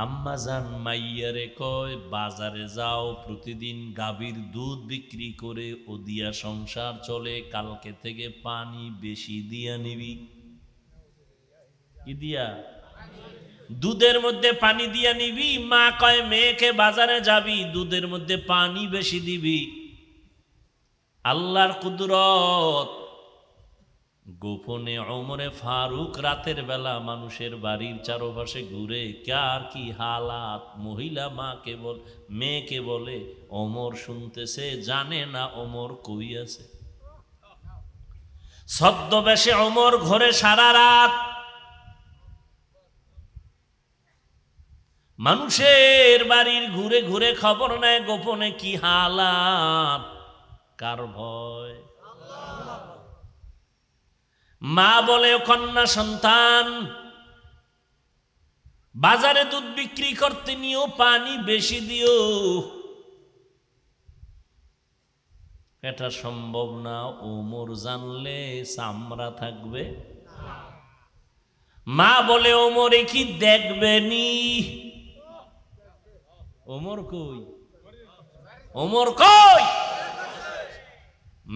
আম্মা জান মাইয়ারে কয় বাজারে যাও, প্রতিদিন গাভীর দুধ বিক্রি করে ও দিয়া সংসার চলে, কালকে থেকে পানি বেশি দিয়া নিবি। কি দিয়া? দুধের মধ্যে পানি দিয়া নিবি। মা কয় মেয়েকে বাজারে যাবি, দুধের মধ্যে পানি বেশি দিবি। আল্লাহর কুদরত, গোপনে ওমরে ফারুক রাতের বেলা মানুষের বাড়ির চারপাশে ঘুরে কার কি হালাত, মহিলা মাকে বল, মেয়েকে বলে, ওমর শুনতেছে, জানে না ওমর কই আছে। ছদ্মবেশে ওমর ঘরে সারা রাত, মানুষের বাড়ির ঘুরে ঘুরে খবর নেয় গোপনে কি হালাত। কার ভয়? মা বলে, কন্যা সন্তান, বাজারে দুধ বিক্রি করতে নিও, পানি বেশি দিও। এটা সম্ভব না, ওমর জানলে চামড়া থাকবে। মা বলে, ওমরে কি দেখবে নি? ওমর কই? ওমর কই?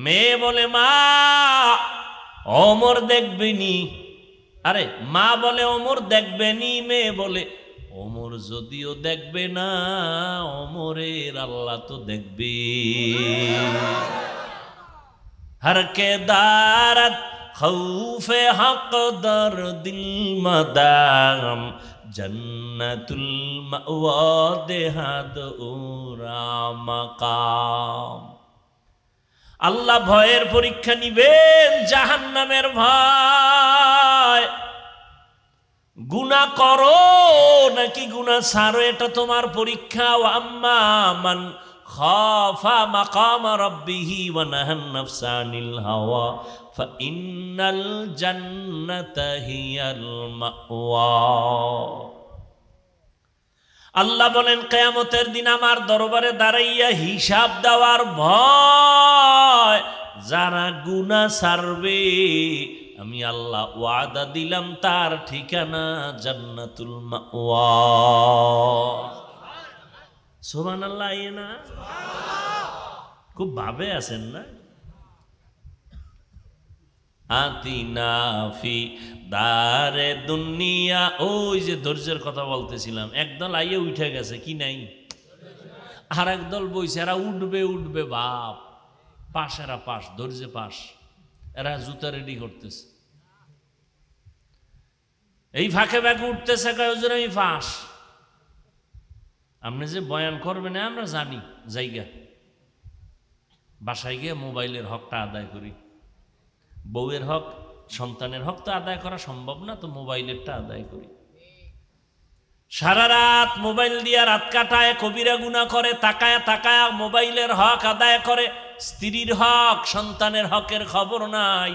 মেয়ে বলে, মা ওমর দেখবে নি। আরে মা বলে ওমর দেখবে নি, মেয়ে বলে ওমর যদিও দেখবে না, ওমরের আল্লাহ তো দেখবে। হর কে দারত খৌফে হক দর দিল মদাম, জন্নতুল মাওয়া দেহাদ উরা মাকাম। আল্লাহ ভয়ের পরীক্ষা নিবেন, জাহান্নামের ভয়। গুনাহ করো নাকি গুনাহ ছাড়ো, এটা তোমার পরীক্ষা। আম্মা মান খাফা মাকাম রাব্বিহি ওয়া নাহান নাফসা আনিল হাওয়া ফাইন্নাল জান্নাতা হিয়াল মাওয়া। আল্লাহ বলেন, কিয়ামতের দিন আমার দরবারে দাঁড়াইয়া হিসাব দেওয়ার ভয়। যারা গুনাহ ছাড়বে, আমি আল্লাহ ওয়াদা দিলাম তার ঠিকানা জান্নাতুল মাওয়া। সুবহানাল্লাহ। না খুব ভাবে আছেন না? আতিনা ফি দারে দুনিয়া, ওই যে ধৈর্যের কথা বলতেছিলাম, একদল আইয়ে উঠে গেছে, কি নাই? আর একদল বইছে, এরা উঠবে উঠবে বাপ, পাশ, এরা পাশ, ধৈর্যে পাশ, এরা জুতা রেডি করতেছে। এই ফাঁকে ফাঁকে উঠতেছে, কয় হুজুর আমি ফাঁস। আপনি যে বয়ান করবেন আমরা জানি, জায়গা বাসায় গিয়ে মোবাইলের হকটা আদায় করি। বউয়ের হক, সন্তানের হক তো আদায় করা সম্ভব না, তো মোবাইলেরটা আদায় করি। সারা রাত মোবাইল দিয়া রাত কাটায়, কবিরা গুনাহ করে, তাকায়া তাকায়া মোবাইলের হক আদায় করে। স্ত্রীর হক, সন্তানের হকের খবর নাই।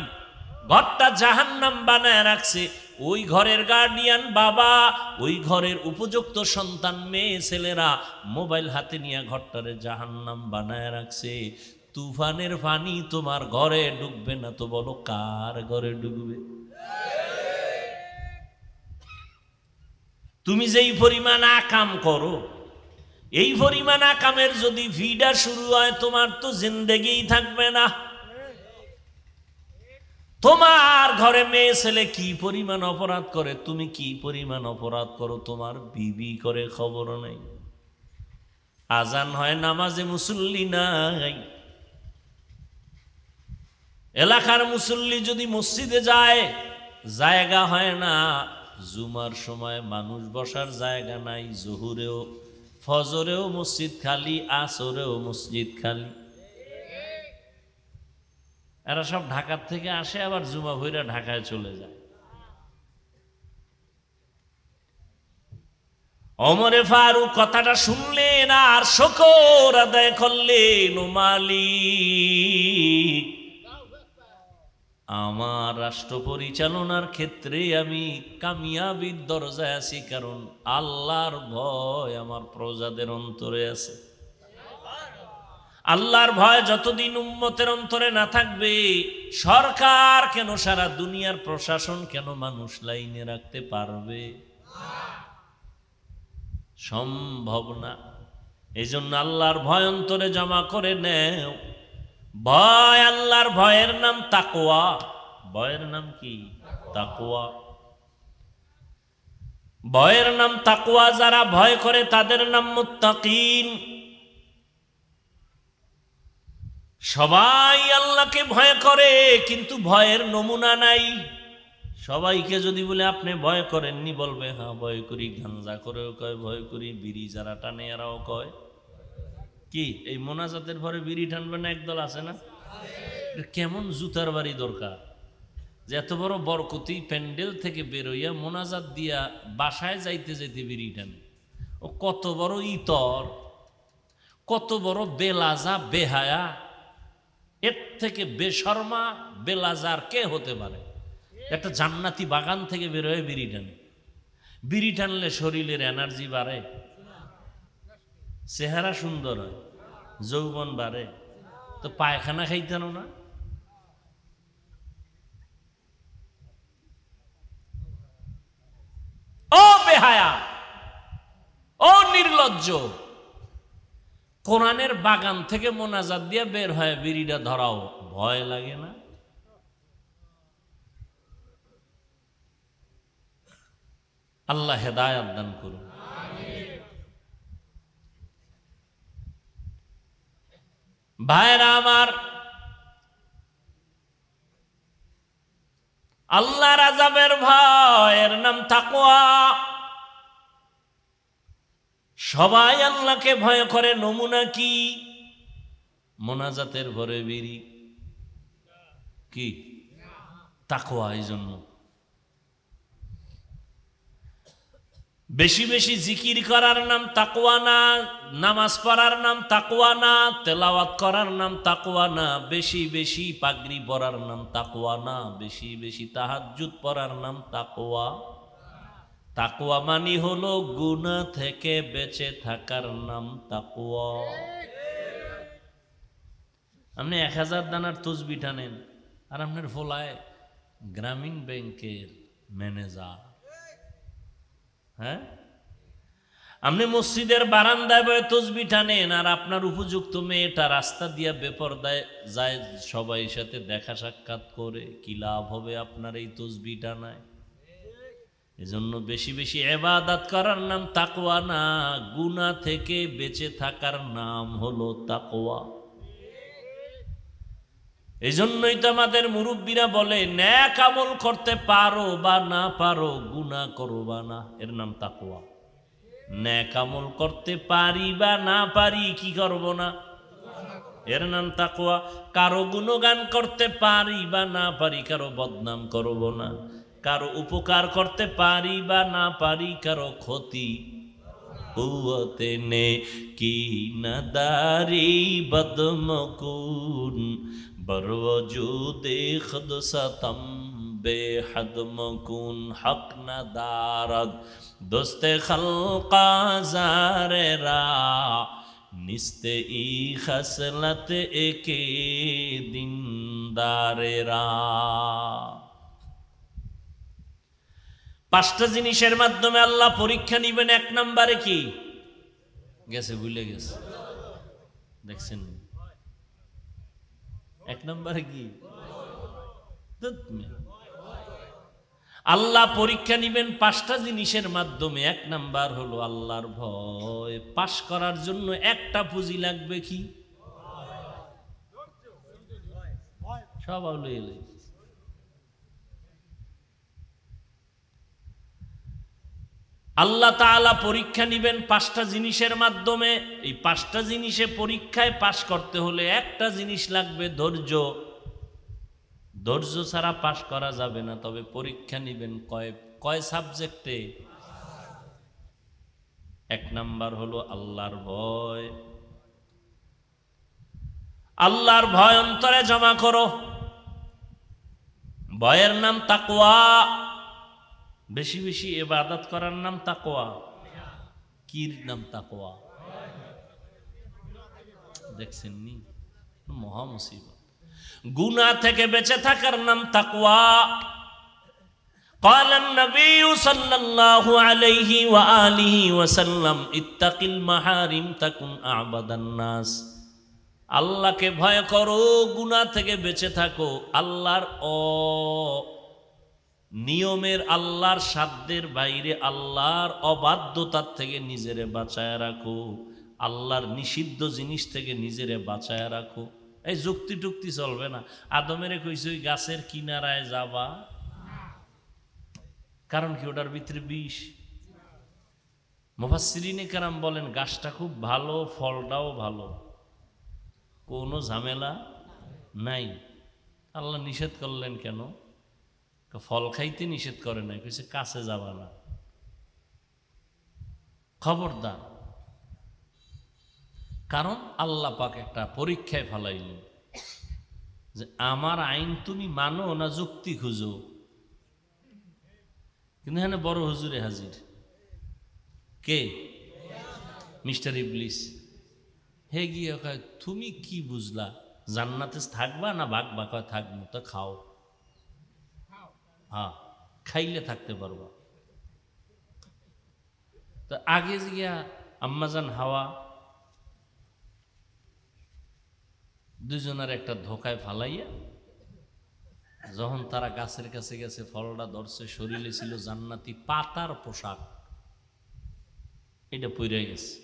ঘরটা জাহান্নাম বানায় রাখছে। ওই ঘরের গার্ডিয়ান বাবা, ওই ঘরের উপযুক্ত সন্তান মেয়ে ছেলেরা মোবাইল হাতে নিয়ে ঘরটারে জাহান্নাম বানায় রাখছে। তুফানের পানি তোমার ঘরে ঢুকবে না তো বলো কার ঘরে ঢুকবে? তুমি যেই পরিমাণ আকাম করো, এই পরিমাণ আকামের যদি ভিড়া শুরু হয়, তোমার তো জিন্দেগিই থাকবে না। তোমার ঘরে মেয়ে ছেলে কি পরিমাণ অপরাধ করে, তুমি কি পরিমাণ অপরাধ করো, তোমার বিবি করে খবর নেই। আজান হয়, নামাজে মুসল্লি নাই। এলাকার মুসল্লি যদি মসজিদে যায়, জায়গা হয় না। জুমার সময় মানুষ বসার জায়গা নাই। জোহরেও ফজরেও মসজিদ খালি, আসরেও মসজিদ খালি। এরা সব ঢাকার থেকে আসে, আবার জুমা ভইরা ঢাকায় চলে যায়। ওমরে ফারুক কথাটা শুনলেন আর শুকর আদায় করলেন। ও মালিক, আমার রাষ্ট্র পরিচালনার ক্ষেত্রে আমি কামিয়াবির দরজায় আছি, কারণ আল্লাহর ভয় আমার প্রজাদের অন্তরে আছে। আল্লাহর ভয় যতদিন উম্মতের অন্তরে না থাকবে, সরকার কেন, সারা দুনিয়ার প্রশাসন কেন মানুষ লাইনে রাখতে পারবে? সম্ভব না। এই জন্য আল্লাহর ভয় অন্তরে জমা করে নেও। ভয়, আল্লাহর ভয়ের নাম তাকওয়া। ভয়ের নাম কি? তাকওয়া। ভয়ের নাম তাকওয়া। যারা ভয় করে তাদের নাম মুত্তাকিন। সবাই আল্লাহকে ভয় করে, কিন্তু ভয়ের নমুনা নাই। সবাইকে যদি বলে আপনি ভয় করেননি, বলবে হ্যাঁ ভয় করি। গাঞ্জা করেও কয় ভয় করি, বিড়ি যারা টানে এরাও কয়। কি এই মোনাজাতের পরে বিড়ি টানবে না একদল আছে না? কেমন জুতার বাড়ি দরকার যে এত বড় বরকতি প্যান্ডেল থেকে বেরোইয়া মোনাজাত দিয়া বাসায় যাইতে যাইতে বিড়ি টানে। ও কত বড় ইতর, কত বড় বেলাজা, বেহায়া। এর থেকে বেশর্মা বেলাজার কে হতে পারে? একটা জান্নাতি বাগান থেকে বেরোয় বিড়ি টানে। বিড়ি টানলে শরীরের এনার্জি বাড়ে, চেহারা সুন্দর হয়, যৌবন বাড়ে। তো পায়খানা খাইতেন না? ও বেহায়া, ও নির্লজ্জ, কোরআনের বাগান থেকে মোনাজাত দিয়ে বের হয় বিড়িটা ধরাও, ভয় লাগে না? আল্লাহ হেদায়েত দান করুন। ভাইরা আমার, আল্লাহর আযাবের ভয়ের নাম তাকওয়া। সবাই আল্লাহকে ভয় করে, নমুনা কি? মোনাজাতের ভরে বিড়ি কি? তাকওয়া। এই জন্য বেশি বেশি জিকির করার নাম তাকওয়া না, নামাজ পড়ার নাম তাকওয়া না, তেলাওয়াত করার নাম তাকওয়া না, বেশি বেশি পাগড়ি পরার নাম তাকওয়া না, বেশি বেশি তাহাজ্জুদ পড়ার নাম তাকওয়া। তাকওয়া মানি হলো গুনাহ থেকে বেঁচে থাকার নাম তাকওয়া। আপনি 1000 দানার তসবিহ টানেন, আর আপনার ফলায় গ্রামীণ ব্যাংকের ম্যানেজার। হ্যাঁ, আপনি মসজিদের বারান্দায় বয়ে তসবিহ টানেন, আর আপনার উপযুক্ত মেয়েটা রাস্তা দিয়া বেপরদায় যায়, সবাই সাথে দেখা সাক্ষাৎ করে। কি লাভ হবে আপনার এই তসবিহ টানায়? এজন্য বেশি বেশি ইবাদত করার নাম তাকওয়া না, গুনাহ থেকে বেঁচে থাকার নাম হলো তাকওয়া। এই জন্যই তো আমাদের মুরব্বীরা বলে, নেক আমল করতে পারো বা না পারো, গুনাহ করবা না, এর নাম তাকওয়া। নেক আমল করতে পারি বা না পারি, কি করব না, এর নাম তাকওয়া। কারো গুণগান করতে পারি বা না পারি, কারো বদনাম করব না। কারো উপকার করতে পারি বা না পারি, কারো ক্ষতি কুওয়াতে নে কি নাদারি বদমকুন বরওজুদে খুদ সতম বেহদ মকুন হক নাদারদ দোস্তে খলকা জারে রা নিস্তে ই খসলত একে দিনদারে রা। 5টা জিনিসের মাধ্যমে আল্লাহ পরীক্ষা নিবেন। 1 নম্বরে কি গেছে, ভুলে গেছে, দেখছেন? 1 নম্বরে কি? আল্লাহ পরীক্ষা নিবেন 5টা জিনিসের মাধ্যমে। 1 নাম্বার হলো আল্লাহর ভয়। পাশ করার জন্য একটা পুঁজি লাগবে, কি? সব আউলে এলে আল্লাহ তাআলা পরীক্ষা নিবেন 5টা জিনিসের মাধ্যমে। এই 5টা জিনিসে পরীক্ষায় পাশ করতে হলে একটা জিনিস লাগবে, ধৈর্য। ধৈর্য ছাড়া পাশ করা যাবে না। তবে পরীক্ষা নিবেন কয় সাবজেক্টে? 1 নাম্বার হলো আল্লাহর ভয়। আল্লাহর ভয় অন্তরে জমা করো। ভয়ের নাম তাকওয়া। বেশি বেশি ইবাদত করার নাম তাকওয়া। কি নাম? তাকওয়া। দেখছেন নি? মহা মুসিবত। গুনাহ থেকে বেঁচে থাকার নাম তাকওয়া। قال النبي صلى الله عليه وآله وسلم اتق المحارم تكن أعبد الناس আল্লাহকে ভয় করো, গুনাহ থেকে বেঁচে থাকো, আল্লাহর নিয়মের, আল্লাহর সাধ্যের বাইরে, আল্লাহর অবাধ্যতার থেকে নিজেরে বাঁচায় রাখো, আল্লাহর নিষিদ্ধ জিনিস থেকে নিজেরে বাঁচায় রাখো। এই যুক্তি টুক্তি চলবে না। আদমেরে কইছে ওই গাছের কিনারায় যাবা, কারণ কি ওটার ভিতরে বিষ। মুফাসসিরিনে কেরাম বলেন গাছটা খুব ভালো, ফলটাও ভালো, কোনো ঝামেলা নাই। আল্লাহ নিষেধ করলেন কেন? ফল খাইতে নিষেধ করে নাই, কইছে কাছে যাবা না, খবরদার। কারণ আল্লাহ পাক একটা পরীক্ষায় ফেলাইলেন যে আমার আইন তুমি মানো না যুক্তি খুঁজো। কিন্তু এখানে বড় হুজুরে হাজির, কে? মিস্টার ইবলিস। হে গিয়ে কয় তুমি কি বুঝলা, জান্নাতে থাকবা না ভাগবা? কয় থাকবো। তো খাও। হ্যাঁ, খাইলে থাকতে পারবা। তো আগে গিয়া আম্মাজান হাওয়া দুজনের একটা ধোকায় ফালাইয়া, যখন তারা গাছের কাছে গেছে, ফলটা ধরছে, শরীরে ছিল জান্নাতি পাতার পোশাক, এটা পইরা গেছে।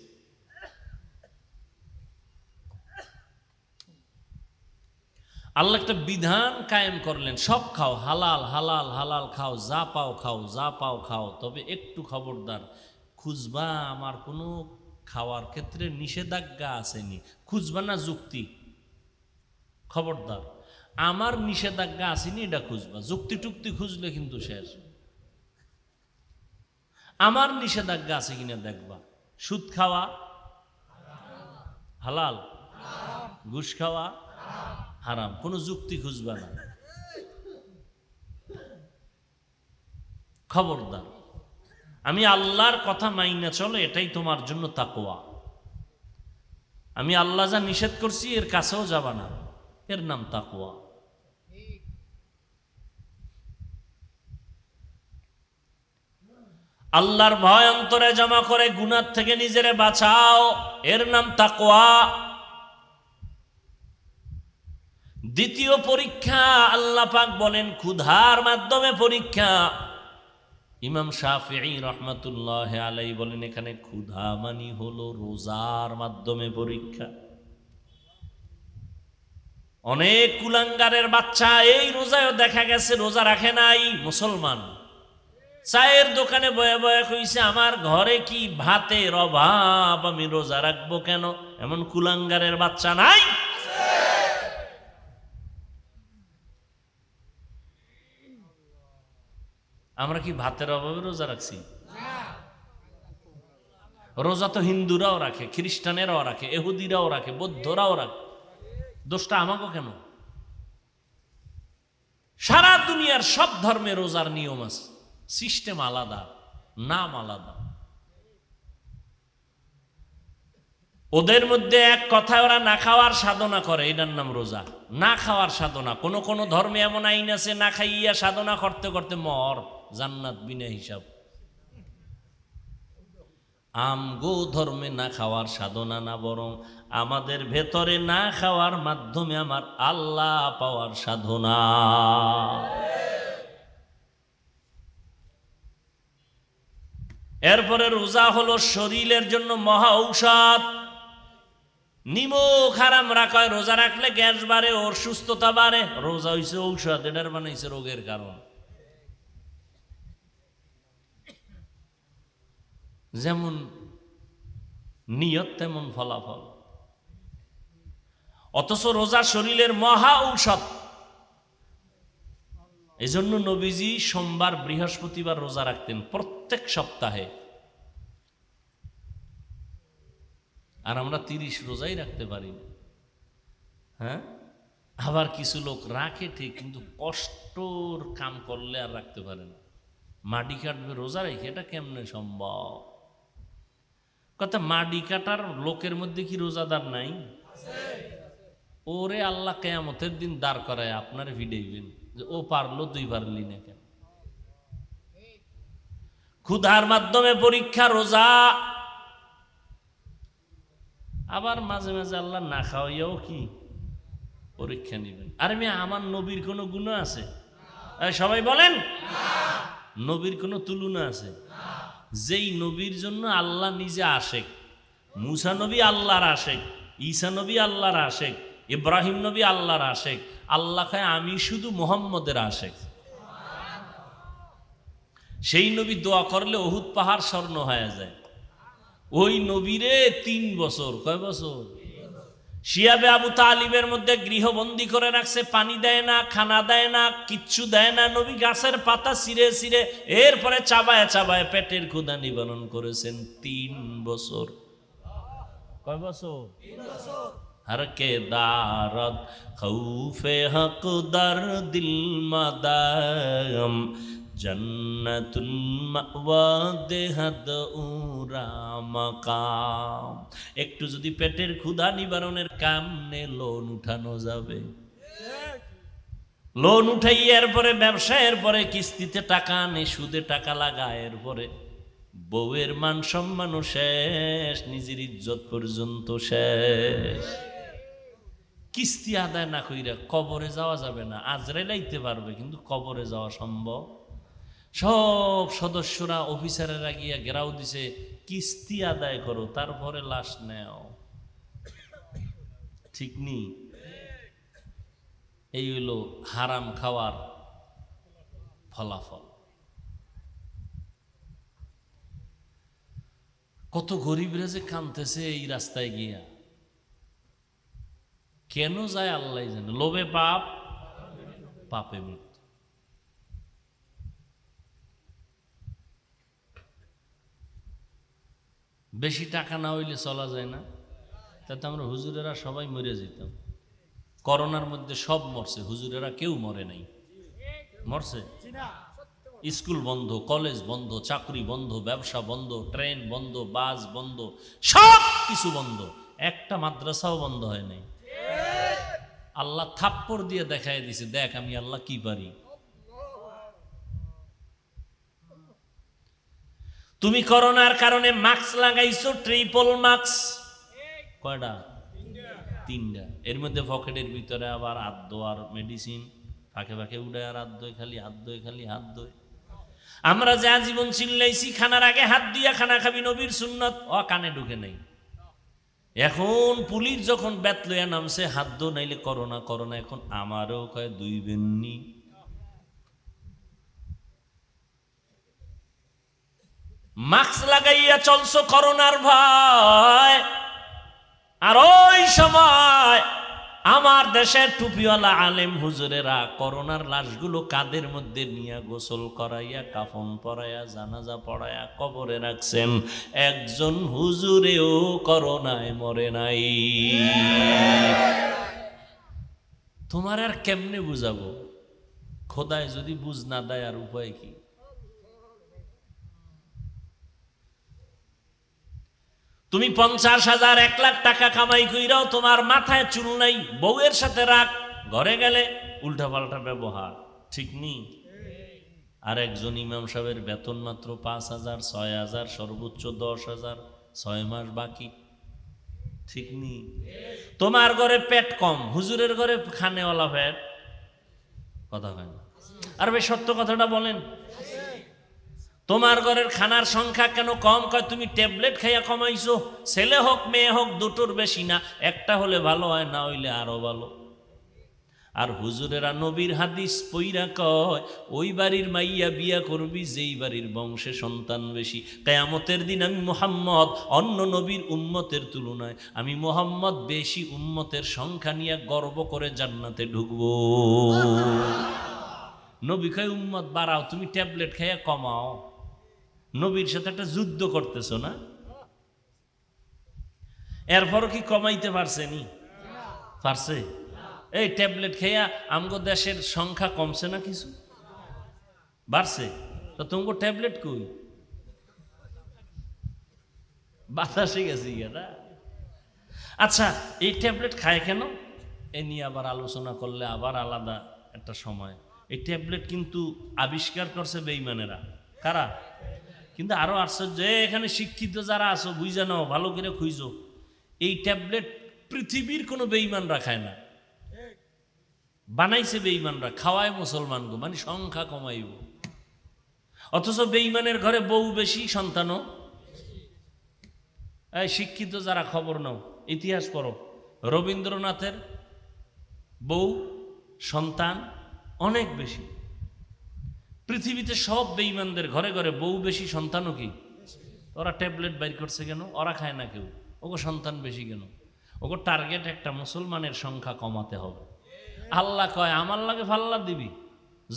আল্লাহ একটা বিধান কায়েম করলেন, সব খাও, হালাল হালাল হালাল খাও, যা পাও খাও, যা পাও খাও, তবে একটু খবরদার, খুঁজবা আমার কোনো খাওয়ার ক্ষেত্রে নিষেধাজ্ঞা আসেনি, খুঁজবা না যুক্তি, খবরদার। আমার নিষেধাজ্ঞা আসেনি এটা খুঁজবা, যুক্তি টুক্তি খুঁজলে কিন্তু শেষ। আমার নিষেধাজ্ঞা আছে কিনা দেখবা। সুদ খাওয়া হালাল, ঘুষ খাওয়া হারাম, কোনো যুক্তি খুঁজবা না, খবরদার। আমি আল্লাহর কথা মাইনা চলো, এটাই তোমার জন্য তাকওয়া। আমি আল্লাহ যা নিষেধ করছি এর কাছেও যাবা না, এর নাম তাকওয়া। আল্লাহর ভয় অন্তরে জমা করে গুনাহ থেকে নিজেরে বাঁচাও, এর নাম তাকওয়া। দ্বিতীয় পরীক্ষা আল্লাহ পাক বলেন ক্ষুধার মাধ্যমে পরীক্ষা। ইমাম শাফিঈ রহমাতুল্লাহ আলাইহি বলেন এখানে ক্ষুধা মানি হলো রোজার মাধ্যমে পরীক্ষা। অনেক কুলাঙ্গারের বাচ্চা এই রোজায়ও দেখা গেছে রোজা রাখে নাই, মুসলমান, চায়ের দোকানে বয়ে বয়ে কইছে আমার ঘরে কি ভাতের অভাব, আমি রোজা রাখবো কেন? এমন কুলাঙ্গারের বাচ্চা নাই? আমরা কি ভাতের অভাবে রোজা রাখছি? রোজা তো হিন্দুরাও রাখে, খ্রিস্টানেরাও রাখে, ইহুদিরাও রাখে, বৌদ্ধরাও রাখে, দোষটা আমাকে কেন? সারা দুনিয়ার সব ধর্মে রোজার নিয়ম আছে, সিস্টেম আলাদা, নাম আলাদা। ওদের মধ্যে এক কথায় ওরা না খাওয়ার সাধনা করে, এটার নাম রোজা। না খাওয়ার সাধনা, কোন কোন ধর্মে এমন আইন আছে না খাইয়া সাধনা করতে করতে মর, জান্নাত বিনা হিসাব। আমগো ধর্মে না খাওয়ার সাধনা না, বরং আমাদের ভেতরে না খাওয়ার মাধ্যমে আমার আল্লাহ পাওয়ার সাধনা। এরপরে রোজা হলো শরীরের জন্য মহা ঔষধ। নিমক হারাম রাখা, রোজা রাখলে গ্যাস বাড়ে, ওর সুস্থতা বাড়ে। রোজা হইছে ঔষধ, এটার বানাইছে রোগের কারণ। যেমন নিয়ত তেমন ফলাফল। অথচ রোজা শরীরের মহা ঔষধ। এই জন্য নবীজি সোমবার বৃহস্পতিবার রোজা রাখতেন প্রত্যেক সপ্তাহে, আর আমরা 30 রোজাই রাখতে পারি না। হ্যাঁ, আবার কিছু লোক রাখে ঠিক, কিন্তু কষ্টর কাম করলে আর রাখতে পারে না। মাটি কাটবে রোজা রেখে, এটা কেমনে সম্ভব? কথা, মাটি কাটার লোকের মধ্যে কি রোজাদার নাই? ওরে আল্লাহ কিয়ামতের দিন দাঁড় করায় আপনার ভিড়াইবেন যে ও পারলো তুই পারলি না কেন? ক্ষুধার মাধ্যমে পরীক্ষা রোজা, আবার মাঝে মাঝে আল্লাহ না খাওয়াইয়াও কি পরীক্ষা নেবেন। আরে মেয়ে, আমার নবীর কোনো গুনাহ আছে? সবাই বলেন, নবীর কোনো তুলনা আছে? যেই নবীর জন্য আল্লাহ নিজে আশেক, মুসা নবী আল্লাহর আশেক, ঈসা নবী আল্লাহর আশেক, ইব্রাহিম নবী আল্লাহর আশেক, আল্লাহ খায় আমি শুধু মুহাম্মদের আশেক। সেই নবী দোয়া করলে উহুদ পাহাড় স্বর্ণ হয়ে যায়। ওই নবীরে 3 বছর, কয় বছর শিয়াবে আবু তালিবের মধ্যে গৃহবন্দী করে রাখছে, পানি দেয় না, খানা দেয় না, কিচ্ছু দেয় না। নবী গাছের পাতা ছিঁড়ে ছিঁড়ে এরপরে চাবায় চাবায় পেটের ক্ষুধা নিবারণ করেছেন 3 বছর। কয় বছর? हर के दारद खौफे हक दर दिल मदाम जन्नतुल मावा देहद उरा मकाम। একটু যদি পেটের ক্ষুধা নিবারণের কামনে লোন উঠানো যাবে, লোন উঠাই এরপরে ব্যবসায়ের পরে কিস্তিতে টাকা আনে, সুদে টাকা লাগায়, এরপরে বউয়ের মান সম্মানও শেষ, নিজের ইজ্জত পর্যন্ত শেষ। কিস্তি আদায় না কইরা কবরে যাওয়া যাবে না। আজরাইল আইতে পারবে, কিন্তু কবরে যাওয়া সম্ভব। সব সদস্যরা অফিসারেরা গিয়া ঘেরাও দিছে, কিস্তি আদায় করো তারপরে লাশ নেও। ঠিক নি? এই হইল হারাম খাওয়ার ফলাফল। কত গরিবরা যে কাঁদতেছে এই রাস্তায় গিয়া, কেন যায় আল্লাহ জানে। লোভে পাপ, পাপে মৃত্যু। বেশি টাকা না হইলে চলা যায় না, তাতে আমরা হুজুরেরা সবাই মরে যেতাম। করোনার মধ্যে সব মরছে, হুজুরেরা কেউ মরে নাই। মরছে? স্কুল বন্ধ, কলেজ বন্ধ, চাকরি বন্ধ, ব্যবসা বন্ধ, ট্রেন বন্ধ, বাস বন্ধ, সব কিছু বন্ধ, একটা মাদ্রাসাও বন্ধ হয় নাই। আল্লাহ থাপ্পড় দিয়ে দেখায় দিছে, দেখ আমি আল্লাহ কি পারি। তুমি করোনার কারণে মাস্ক লাগাইছো, ট্রিপল মাস্ক। কয়টা? 3টা। এর মধ্যে পকেটের ভিতরে আবার হাত ধোয়ার মেডিসিন, ফাঁকে ফাঁকে উড়ে আর হাত ধোয়, খালি হাত ধোয়, খালি হাত ধোয়। আমরা যা জীবন চিল্লাইছি খানার আগে হাত দিয়া খানা খাবি, নবীর সুন্নত, কানে ঢুকে নাই। এখন পুলিশ যখন বেত লইয়া নামছে, হাত ধো নাইলে করোনা, করোনা। এখন আমারও কয় 2 বেননি। মাস্ক লাগাইয়া চলছো করোনার ভয়। আর ওই সময় আমার দেশের টুপিওয়ালা আলেম হুজুরেরা করোনার লাশগুলো কাদের মধ্যে নিয়ে গোসল করাইয়া, কাফন পরাইয়া, জানাজা পড়াইয়া কবরে রাখছেন। একজন হুজুরেও করোনায় মরে নাই। তোমার আর কেমনে বুঝাবো? খোদায় যদি বুঝ না দেয় আর উপায় কি? তুমি 50,000 1 লাখ টাকা কামাই কইরাও তোমার মাথায় চুল নাই, বউয়ের সাথে রাগ, ঘরে গেলে উল্টাপাল্টা ব্যবহার। ঠিক নি? আর একজন ইমাম সাহেবের বেতন মাত্র 5,000, 6,000, সর্বোচ্চ 10,000, 6 মাস বাকি। ঠিক নি? তোমার ঘরে পেট কম, হুজুরের ঘরে খানেওয়ালা পেট। কথা কয় না? আর ভাই সত্য কথাটা বলেন, তোমার ঘরের খানার সংখ্যা কেন কম? কয় তুমি ট্যাবলেট খাইয়া কমাইছো। ছেলে হোক মেয়ে হোক দুটোর বেশি না, একটা হলে ভালো হয়, না হইলে আরো ভালো। আর হুজুরেরা নবীর হাদিস পইরা কয়, ওই বাড়ির মাইয়া বিয়া করবি যেই বাড়ির বংশে সন্তান বেশি। কিয়ামতের দিন আমি মুহাম্মদ অন্য নবীর উম্মতের তুলনায়, আমি মুহাম্মদ বেশি উম্মতের সংখ্যা নিয়ে গর্ব করে জান্নাতে ঢুকবো। নবী কয় উম্মত বাড়াও, তুমি ট্যাবলেট খাইয়া কমাও। নবীর সাথে একটা যুদ্ধ করতেছো না? এরপরও কি কমাইতে পারছেনি? পারছে? এই ট্যাবলেট খেয়া আমগো দেশের সংখ্যা কমছে না, কিছু বাড়ছে। তো তোমাকে ট্যাবলেট কই? বাতাসে গেছে না? আচ্ছা, এই ট্যাবলেট খায় কেন? এ নিয়ে আবার আলোচনা করলে আবার আলাদা একটা সময়। এই ট্যাবলেট কিন্তু আবিষ্কার করছে বেঈমানেরা। কারা? কিন্তু আরো আশ্চর্য, এখানে শিক্ষিত যারা আছো বুঝে নাও, ভালো করে খুঁজো, এই ট্যাবলেট পৃথিবীর কোনো বেঈমানরা খায় না, বানাইছে বেঈমানরা, খাওয়ায় মুসলমানগো, মানে সংখ্যা কমাইব। অথচ বেঈমানের ঘরে বউ বেশি, সন্তানও। এই শিক্ষিত যারা খবর নাও, ইতিহাস পড়ো, রবীন্দ্রনাথের বউ সন্তান অনেক বেশি। পৃথিবীতে সব বেঈমানদের ঘরে ঘরে বউ বেশি, সন্তানও কি? ওরা ট্যাবলেট বাইর করছে কেন? ওরা খায় না কেউ, ওগো সন্তান বেশি কেন? ওগো টার্গেট একটা, মুসলমানের সংখ্যা কমাতে হবে। আল্লাহ কয় আমার লাগে ফাল্লা দিবি,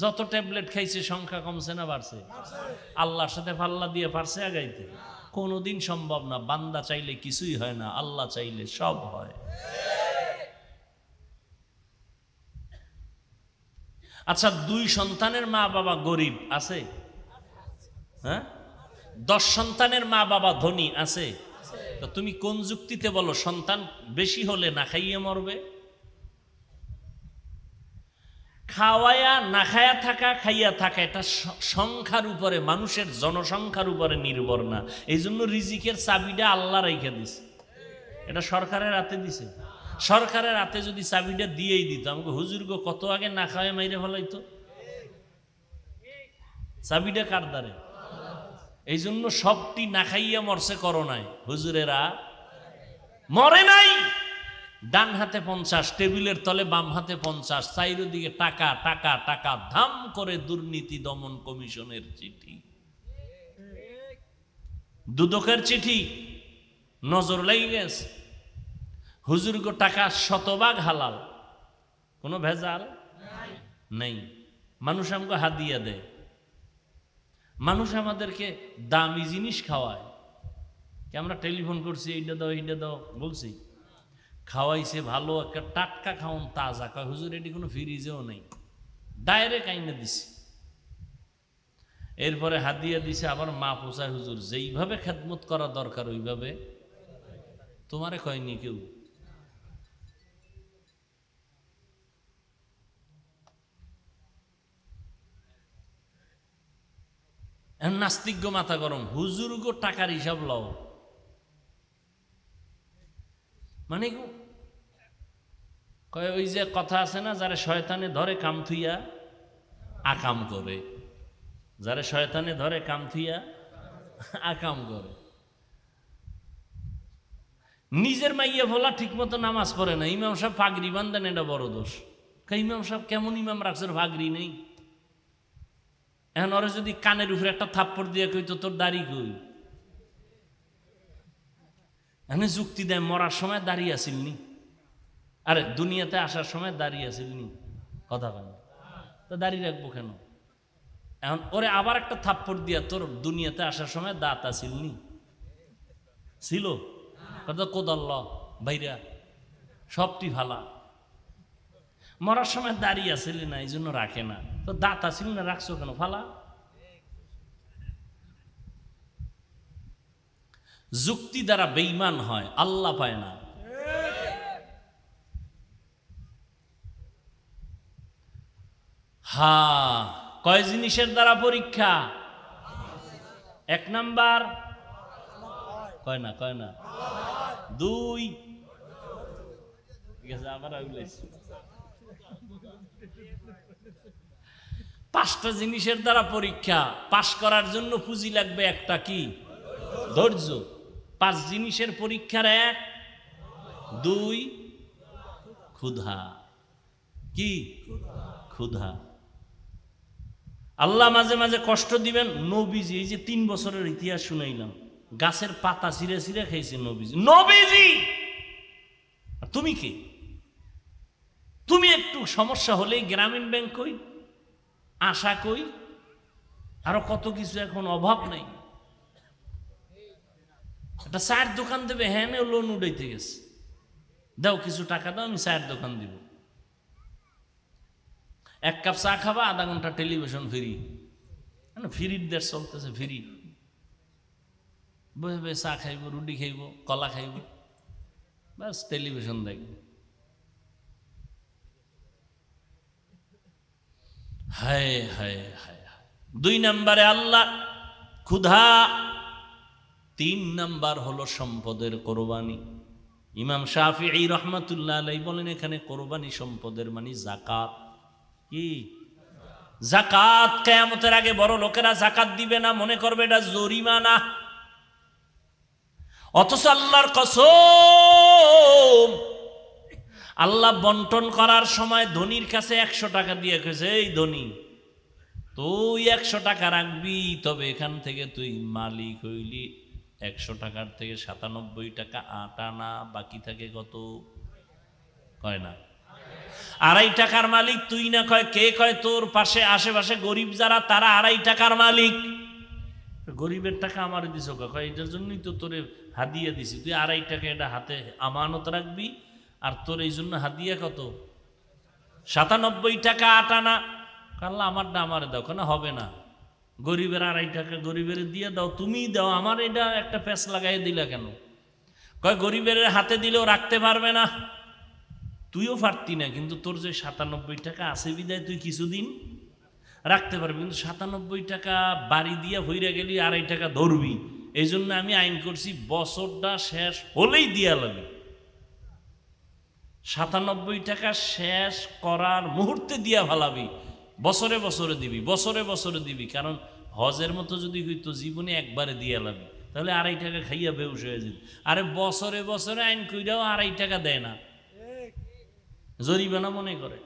যত ট্যাবলেট খাইছে সংখ্যা কমছে না বাড়ছে? আল্লাহর সাথে ফাল্লা দিয়ে পারছে আগাইতে? কোনোদিন সম্ভব না। বান্দা চাইলে কিছুই হয় না, আল্লাহ চাইলে সব হয়। আচ্ছা, 2 সন্তানের মা বাবা গরিব আছে? হ্যাঁ। 10 সন্তানের মা বাবা ধনী আছে? তো তুমি কোন যুক্তিতে বলো সন্তান বেশি হলে না খাইয়ে মরবে? খাওয়ায়া না খায়া থাকা, খাইয়া থাকা, এটা সংখ্যার উপরে, মানুষের জনসংখ্যার উপরে নির্ভর না। এই জন্য রিজিকের চাবিটা আল্লাহ রেখে দিছে, এটা সরকারের হাতে দিছে। সরকারের হাতে যদি চাবিটা দিয়েই দিত, আমাকে হুজুরগো কত আগে না খাওয়ায় মাইরে ফেলাইতো। চাবিটা কার দ্বারে? এই জন্য সবটি না খাইয়া মরছে করোনায়, হুজুরেরা মরে নাই। ডান হাতে 50, টেবিলের তলে বাম হাতে 50, চারিদিকে টাকা টাকা টাকা, ধাম করে দুর্নীতি দমন কমিশনের চিঠি, দুদকের চিঠি, নজর লেগে গেছে। হুজুরগো টাকা শতভাগ হালাল, কোনো ভেজাল নেই। মানুষ আমাকে হাদিয়া দেয়, মানুষ আমাদেরকে দামি জিনিস খাওয়ায়। আমরা টেলিফোন করছি, এইটা দাও এইটা দাও বলছি, খাওয়াইছে ভালো একটা টাটকা খাওন, তাজা। কয় হুজুর এটি কোনো ফ্রিজেও নেই, ডাইরেক্ট আইনে দিছে। এরপরে হাদিয়া দিছে আবার মা পোষায়, হুজুর যেইভাবে খেদমত করা দরকার ওইভাবে তোমারে কয়নি কেউ। এখন নাস্তিক গো মাথা গরম, হুজুর গো টাকার হিসাব লও, মানে কয় ওই যে কথা আছে না, যারা শয়তানে ধরে কাম থুইয়া আকাম করে, যারা শয়তানে ধরে কাম থুইয়া আকাম করে। নিজের মাইয়া ভোলা ঠিক মতো নামাজ পড়ে না, ইমাম সাহেব পাগড়ি বান্ধেন, এটা বড় দোষ। ইমাম সাহেব কেমন ইমাম রাখছে, পাগড়ি নেই। এখন ওরা যদি কানের উপরে একটা থাপ্পড় দিয়ে কইতো তোর দাড়ি কই, এখানে যুক্তি দেয় মরার সময় দাঁড়িয়ে আসিলনি, আরে দুনিয়াতে আসার সময় দাঁড়িয়ে আসিলনি, কথা কেন তো দাঁড়িয়ে রাখবো কেন? এখন ওরে আবার একটা থাপ্পড় দিয়া, তোর দুনিয়াতে আসার সময় দাঁত আসিলনি, ছিল কোদাল্ল ভাইরা সবটি ভালা, মরার সময় দাঁড়িয়ে আসিলি না এই জন্য রাখে না, তো দাঁত আসিল না রাখছো কেন ফালা? যুক্তি দ্বারা বেঈমান হয়, আল্লাহ পায় না। হ্যাঁ, কয় জিনিসের দ্বারা পরীক্ষা? 1 নাম্বার কয় না 2, ঠিক আছে আবার 5টা জিনিসের দ্বারা পরীক্ষা। পাশ করার জন্য পুঁজি লাগবে একটা, কি? ধৈর্য। 5 জিনিসের পরীক্ষার 1, 2 ক্ষুধা। কি? ক্ষুধা। আল্লাহ মাঝে মাঝে কষ্ট দিবেন। নবীজি, এই যে 3 বছরের ইতিহাস শুনাইলাম, গাছের পাতা ছিঁড়ে ছিঁড়ে খাইছে নবীজি। নবীজি তুমি কি? তুমি একটু সমস্যা হলেই গ্রামীণ ব্যাংক কই, আশা কই, আরো কত কিছু, এখন অভাব নেই। একটা চায়ের দোকান দেবে, হ্যাঁ লোন উঠাইতে গেছে, দাও কিছু টাকা দাও, আমি চায়ের দোকান দিব। 1 কাপ চা খাবা, আধা ঘন্টা টেলিভিশন ফ্রি, ফ্রির দেশ চলতেছে, ফ্রি। বসে বসে চা খাইব, রুটি খাইব, কলা খাইব, বাস টেলিভিশন দেখব। হায় হায় হায় হায়। 2 নম্বরে আল্লাহ ক্ষুধা। 3 নাম্বার হলো সম্পদের কোরবানি। ইমাম শাফিঈ রহমাতুল্লাহ আলাইহি বলেন এখানে কোরবানি সম্পদের মানে যাকাত। কি যাকাত? কিয়ামতের আগে বড় লোকেরা যাকাত দিবে না, মনে করবে এটা জরিমানা। অথচ আল্লাহর কসম, আল্লাহ বন্টন করার সময় ধনীর কাছে 100 টাকা দিয়ে কইছে, এই ধনী তুই 100 টাকা রাখবি, তবে এখান থেকে তুই মালিক হইলি 100 টাকার থেকে 97 টাকা 8 আনা, বাকি থাকে কত? কয় না 2.5 টাকার মালিক তুই না, কয় কে? কয় তোর পাশে আশেপাশে গরিব যারা তারা 2.5 টাকার মালিক। গরিবের টাকা আমার দিছ, কয় এটার জন্যই তো তোরে হাদিয়া দিছি, তুই 2.5 টাকা এটা হাতে আমানত রাখবি, আর তোর এই জন্য হাদিয়া কত? 97 টাকা 8 আনা। কাল্লা আমারটা আমারে দাও। কেন হবে না? গরিবের 2.5 টাকা গরিবের দিয়ে দাও, তুমি দাও, আমার এটা একটা প্যাঁচ লাগাই দিলা কেন? কয় গরিবের হাতে দিলেও রাখতে পারবে না। তুইও পারতি না, কিন্তু তোর যে 97 টাকা আছে বিদায় তুই কিছুদিন রাখতে পারবি, কিন্তু 97 টাকা বাড়ি দিয়ে হইরা গেলি 2.5 টাকা ধরবি। এই জন্য আমি আইন করছি বছরটা শেষ হলেই দিয়া লাগে। 97 টাকা শেষ করার মুহূর্তে দিয়া ভালাবি, বছরে বছরে দিবি, বছরে বছরে দিবি। কারণ হজের মতো যদি হইতো জীবনে একবারে দিয়া লাগবি, তাহলে 2.5 টাকা খাইয়া বেউস হয়ে যেত। আরে বছরে বছরে আইন কইরাও 2.5 টাকা দেয় না, জরিমানা মনে করে।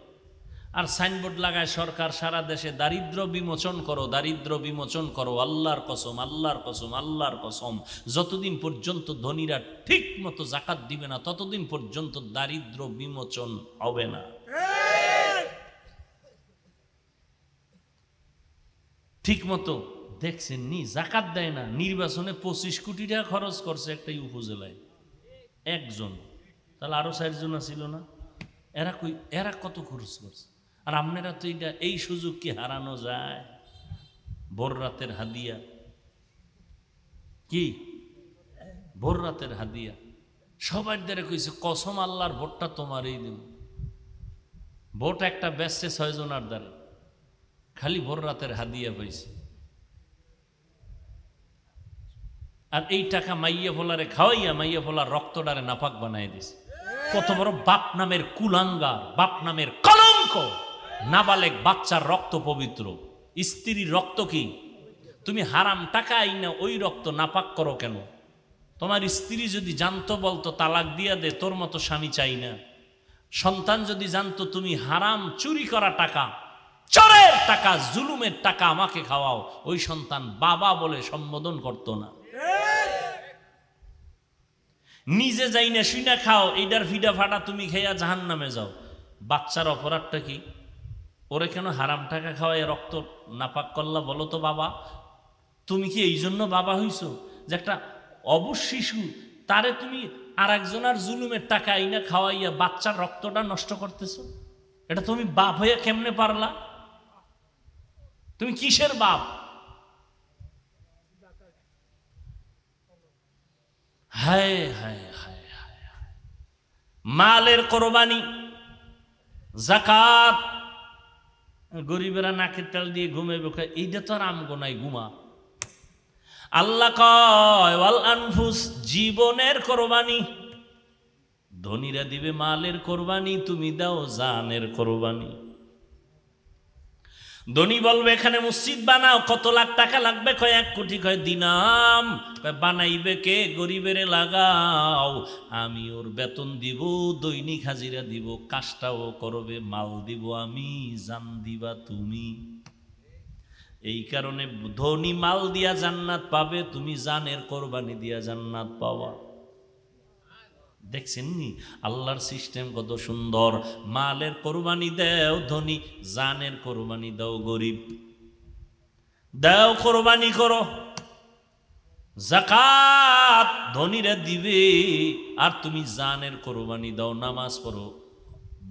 আর সাইনবোর্ড লাগায় সরকার সারা দেশে, দারিদ্র বিমোচন করো, দারিদ্র বিমোচন করো, আল্লাহর কসম, আল্লাহর কসম, আল্লাহর কসম, যতদিন পর্যন্ত ধনীরা ঠিক মতো জাকাত দিবে না ততদিন পর্যন্ত দারিদ্র বিমোচন হবে না। ঠিক মতো দেখছেন নি, জাকাত দেয় না। নির্বাচনে 25 কোটি টাকা খরচ করছে একটা উপজেলায় একজন, তাহলে আরো 4 জন ছিল না? এরা কত খরচ করছে? আর আপনারা তো এই সুযোগ কি হারানো যায়? ভোর রাতের হাদিয়া, কি ভোর রাতের হাদিয়া। সবার দ্বারা কইছে কসম আল্লাহর ভোটটা তোমারই দেব। ভোট একটা বেচছে 6 জনের দ্বারা, খালি ভোর রাতের হাদিয়া পাইছে। আর এই টাকা মাইয়া ফোলারে খাওয়াইয়া মাইয়া ফোলার রক্তটারে নাপাক বানাই দিছে। কত বড় বাপ নামের কুলাঙ্গার, বাপ নামের কলঙ্ক! নাবালেক বাচ্চার রক্ত পবিত্র, স্ত্রীর রক্ত কি? তুমি হারাম টাকা আইনা ওই রক্ত নাপাক করো কেন? তোমার স্ত্রী যদি জানতো বলতো তালাক দিয়া দে, তোর মতো স্বামী চাই না। সন্তান যদি জানতো তুমি হারাম চুরি করা টাকা, চোরের টাকা, জুলুমের টাকা আমাকে খাওয়াও, ওই সন্তান বাবা বলে সম্বোধন করতো না। নিজে যাই না শুইনা খাও, এইটার ফিডা ফাটা তুমি খেয়া জাহান্নামে যাও। বাচ্চার অপরাধটা কি? ওরে কেন হারাম টাকা খাওয়াই রক্ত নাপাক করলা বলো তো বাবা? তুমি কি এই জন্য বাবা হইছো যে একটা অবশ শিশু তারে তুমি আর একজনের জুলুমের টাকা আইনা খাওয়াইয়া বাচ্চার রক্তটা নষ্ট করতেছো? এটা তুমি বাপ হইয়া কেমনে পারলা? তুমি কিসের বাপ? হায় হায় হায় হায় হায়! মালের কোরবানি, যাকাত। গরিবেরা নাকের তেল দিয়ে ঘুমাইবে, এইটা তো আর আমগো নাই, ঘুমা। আল্লাহ কয় ওয়াল আনফুস, জীবনের কোরবানি। ধনীরা দিবে মালের কোরবানি, তুমি দাও জানের কোরবানি। ধনী বলবে এখানে মসজিদ বানাও, কত লাখ টাকা লাগবে? কয় 1 কোটি। কয় দিনাম। কয় বানাইবে কে? গরিবেরে লাগাও, আমি ওর বেতন দিব, দৈনিক হাজিরা দিব, কাজটাও করবে, মাল দিব আমি, জান দিবা তুমি। এই কারণে ধনী মাল দিয়া জান্নাত পাবে, তুমি জানের কোরবানি দিয়া জান্নাত পাওয়া। দেখছেন নি আল্লাহর সিস্টেম কত সুন্দর! মালের কোরবানি দাও ধনী, জানের কোরবানি দাও গরিব। দাও কোরবানি করো, যাকাত ধনীরা দিবে, আর তুমি জানের কোরবানি দাও, নামাজ পড়ো।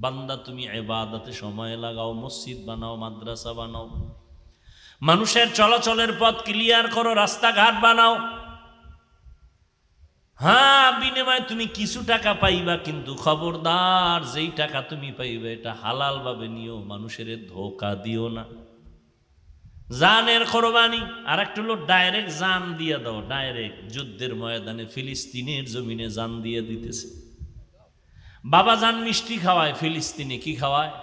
বান্দা তুমি ইবাদতে সময় লাগাও, মসজিদ বানাও, মাদ্রাসা বানাও, মানুষের চলাচলের পথ ক্লিয়ার করো, রাস্তাঘাট বানাও। হ্যাঁ, বিনিময়ে তুমি কিছু টাকা পাইবা, কিন্তু খবরদার যেই টাকা তুমি পাইবে এটা হালাল ভাবে নিও, মানুষের ধোঁকা দিও না। জানের কোরবানি, আর একটা হলো ডাইরেক্ট জান দিয়ে দাও, ডাইরেক্ট যুদ্ধের ময়দানে ফিলিস্তিনের জমিনে জান দিয়ে দিতেছে। বাবা জান মিষ্টি খাওয়ায়, ফিলিস্তিনে কি খাওয়ায়?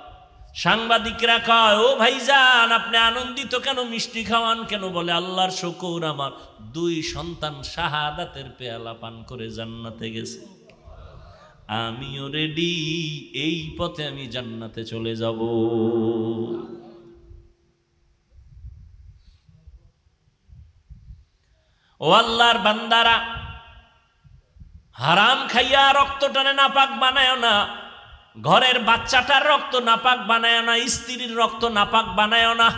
সাংবাদিকরা কয়, ও ভাইজান আপনি আনন্দিত কেন, মিষ্টি খাওয়ান কেন? বলে আল্লাহর শুকর, আমার 2 সন্তান শাহাদাতের পেয়ালা পান করে জান্নাতে গেছে, আমিও রেডি, এই পথে আমি জান্নাতে চলে যাব। ও আল্লাহর বান্দারা, হারাম খাইয়া রক্ত টানে নাপাক বানায় না, ঘরের বাচ্চাটার রক্ত নাপাক বানায় না, স্ত্রীর রক্ত নাপাক বানায় না।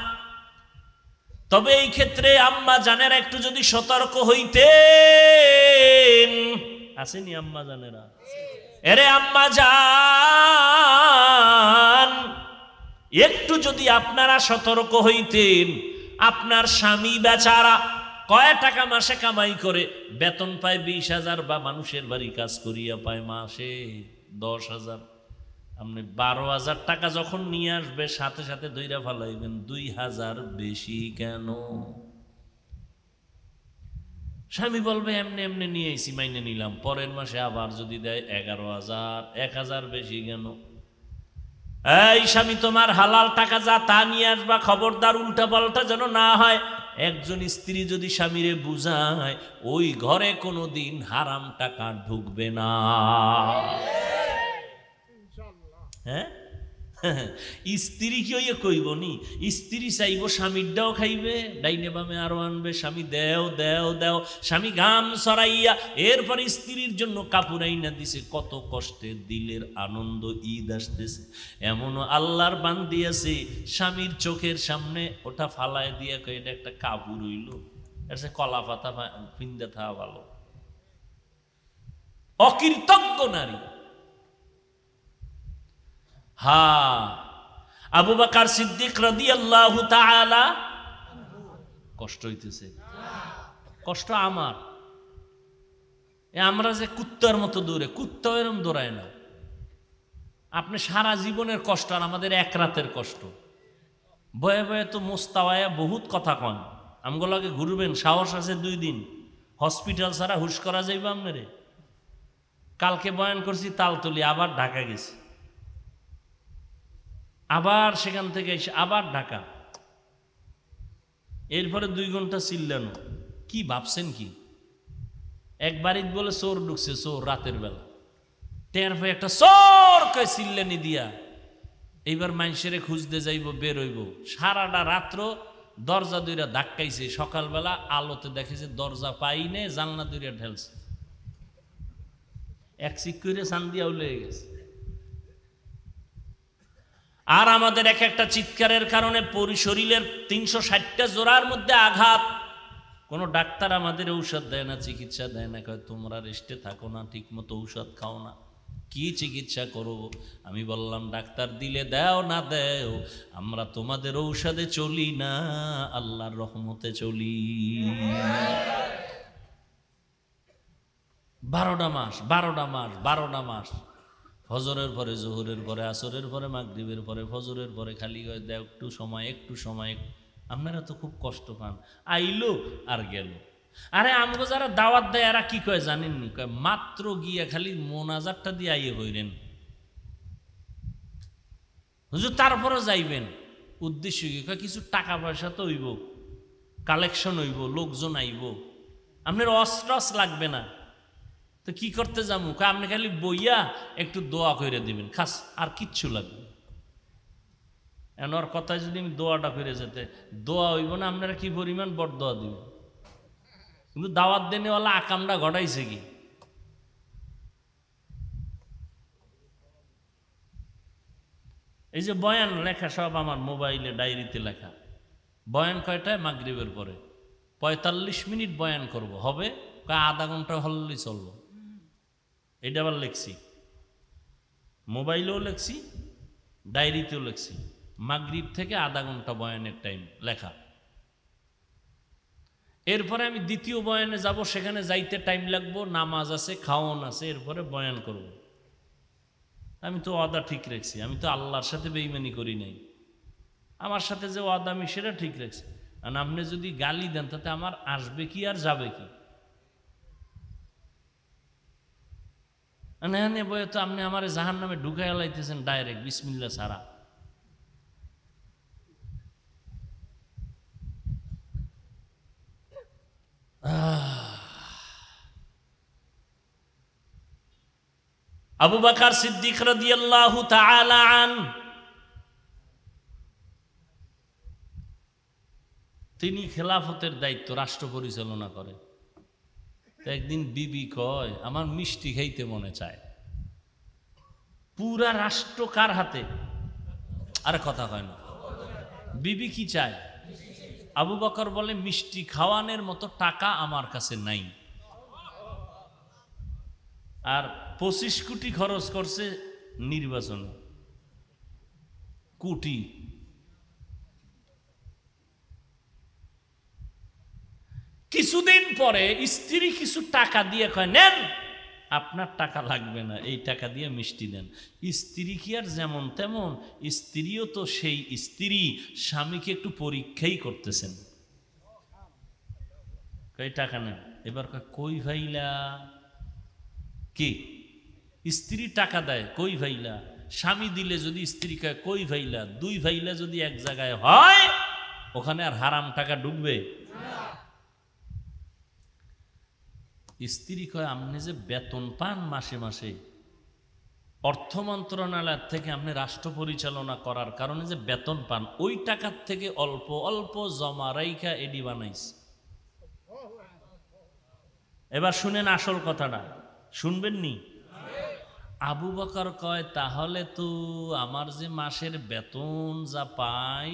তবে এই ক্ষেত্রে আম্মা জানেরা একটু যদি সতর্ক হইতেন, আসেনি আম্মা জানেরা? এরে আম্মা জান, একটু যদি আপনারা সতর্ক হইতেন, আপনার স্বামী বেচারা কয় টাকা মাসে কামাই করে, বেতন পায় 20,000, বা মানুষের বাড়ি কাজ করিয়া পায় মাসে 10,000, আপনি 12,000 টাকা যখন নিয়ে আসবে, সাথে সাথে ধইরা ফেলাইবেন 2,000 বেশি কেন? স্বামী বলবে এমনি এমনি নিয়ে এসি, মাইনে নিলাম, পরের মাসে আবার যদি দেয় 11,000, 1,000 বেশি কেন? এই স্বামী, তোমার হালাল টাকা যা তা নিয়ে আসবা, খবরদার উল্টা পাল্টা যেন না হয়। একজন স্ত্রী যদি স্বামীরে বুঝায়, ওই ঘরে কোনোদিন হারাম টাকা ঢুকবে না। হ্যাঁ, স্ত্রী কি ওই কইব নি? স্ত্রী চাইব স্বামীরটাও খাইবে, ডাইনে বামে আরো আনবে, স্বামী দেও দেও দেও, স্বামী গাম সরাইয়া এরপর স্ত্রীর জন্য কাপড় আইনা দিছে, কত কষ্টে দিলের আনন্দ, ঈদ আসতেছে। এমনও আল্লাহর বান্দি আছে, স্বামীর চোখের সামনে ওটা ফালায় দিয়া কয় এটা একটা কাপড় হইল, এর কলা পাতা পিন্দে থাকা ভালো। অকৃতজ্ঞ নারী। হ্যাঁ, আবু বকর সিদ্দিক রাদিয়াল্লাহু তাআলা, কষ্ট হইতেছে? কষ্ট আমার, আমরা যে কুত্তার মতো দৌড়ে, কুত্তা এরম দৌড়ায় না। আপনি সারা জীবনের কষ্ট, আর আমাদের এক রাতের কষ্ট। বয়ে বয়ে তো মোস্তাওয়ায়া বহুত কথা কন, আমগুলোকে ঘুরবেন, সাহস আছে 2 দিন, হসপিটাল ছাড়া হুশ করা যাইবা আপনারে। কালকে বয়ান করছি তালতলি, আবার ঢাকা গেছি, আবার সেখান থেকে এসে আবার ঢাকা, এরপরে 2 ঘন্টা চিল্লানো। কি ভাবছেন কি? এক বাড়িতে বলে চোর ঢুকছে, চোর রাতের বেলা, টের হয়ে একটা চোর কয় চিল্লানি দিয়া, এইবার মানুষেরে খুঁজতে যাইব, বের হইব। সারাটা রাত্র দরজা দুইরা ধাক্কাইছে, সকালবেলা আলোতে দেখেছে দরজা পাইনে, জানলা দুইরা ঢেলছে, এক চিক করে চান্দিয়া উলে গেছে। আর আমাদের এক একটা চিৎকারের কারণে শরীরের 360টা জোড়ার মধ্যে আঘাত। কোনো ডাক্তার আমাদের ঔষধ দেয় না, চিকিৎসা দেয় না, কয় তোমরা রেস্টে থাকো না, ঠিক মতো ঔষধ খাও না, কি চিকিৎসা করো? আমি বললাম ডাক্তার দিলে দাও না দেও, আমরা তোমাদের ঔষধে চলি না, আল্লাহর রহমতে চলি। 12টা মাস 12টা মাস, ফজরের পরে, জোহরের পরে, আসরের পরে, মাগরিবের পরে, ফজরের পরে খালি কয় দেও একটু সময়। আপনারা তো খুব কষ্ট পান, আইলো আর গেল। আরে আমগো যারা দাওয়াত দেয় এরা কি কয় জানেননি? কয় মাত্র গিয়া খালি মোনাজাতটা দিয়ে আইয়ে হইলেন হুজুর, তারপরে যাইবেন। উদ্দেশ্য কি? কয় কিছু টাকা পয়সা তো হইব, কালেকশন হইব, লোকজন আইব, আপনার অস্ত্র লাগবে না, তো কি করতে যাবো? আপনি খালি বইয়া একটু দোয়া করে দিবেন, খাস, আর কিচ্ছু লাগবে। এনার কথায় যদি আমি দোয়াটা করে যেতে, দোয়া হইব না, আপনারা কি পরিমাণ বড় দোয়া দিবেন। কিন্তু দাওয়াত দেনেওয়ালা আকামটা ঘটাইছে কি? এই যে বয়ান লেখা সব আমার মোবাইলে, ডায়েরিতে লেখা। বয়ান কয়টায়? মাগরিবের পরে 45 মিনিট বয়ান করব, হবে আধা ঘন্টা হলেই চলবো। এটা আবার লেখছি, মোবাইলেও লেখছি, ডায়েরিতেও লেখছি, মাগরিব থেকে আধা ঘন্টা বয়ানের টাইম লেখা। এরপরে আমি দ্বিতীয় বয়ানে যাব, সেখানে যাইতে টাইম লাগবো, নামাজ আছে, খাওয়ান আছে, এরপরে বয়ান করব। আমি তো ওয়াদা ঠিক রাখছি, আমি তো আল্লাহর সাথে বেঈমানি করি নাই, আমার সাথে যে ওয়াদা আমি সেটা ঠিক রাখছি। আর আপনি যদি গালি দেন তাতে আমার আসবে কি আর যাবে কি? না বয়ে তো আপনি আমার জাহান নামে ঢুকাই লাইতেছেন ডাইরেক্ট বিসমিল্লাহ ছাড়া। আবু বকর সিদ্দিক রাদিয়াল্লাহু তাআলা আনহু তিনি খেলাফতের দায়িত্ব, রাষ্ট্র পরিচালনা করে। একদিন বিবি কয় আমার মিষ্টি খাইতে মনে চায়। পুরা রাষ্ট্র কার হাতে? আরে কথা কয় না। বিবি কি চায়? আবু বকর বলে মিষ্টি খাওয়ানোর মতো টাকা আমার কাছে নাই। আর 25 কোটি খরচ করছে নির্বাচনে, কোটি। কিছুদিন পরে স্ত্রী কিছু টাকা দিয়ে কয় নেন, আপনার টাকা লাগবে না, এই টাকা দিয়ে মিষ্টি দেন। স্ত্রী কি আর যেমন তেমন? স্ত্রীও তো সেই স্ত্রী, স্বামীকে একটু পরীক্ষাই করতেছেন। কই টাকা নেন, এবার কই ভাইলা কি? স্ত্রী টাকা দেয় কই ভাইলা, স্বামী দিলে যদি স্ত্রী কয় কই ভাইলা, দুই ভাইলা যদি এক জায়গায় হয় ওখানে আর হারাম টাকা ঢুকবে? স্ত্রী কয় আপনি যে বেতন পান মাসে মাসে অর্থ মন্ত্রণালয় থেকে, আপনি রাষ্ট্র পরিচালনা করার কারণে যে বেতন পান, ওই টাকার থেকে অল্প অল্প জমা রাইখা এডি বানাইছে। এবার শুনেন আসল কথাটা, শুনবেন নি? আবু বকর কয় তাহলে তো আমার যে মাসের বেতন যা পাই,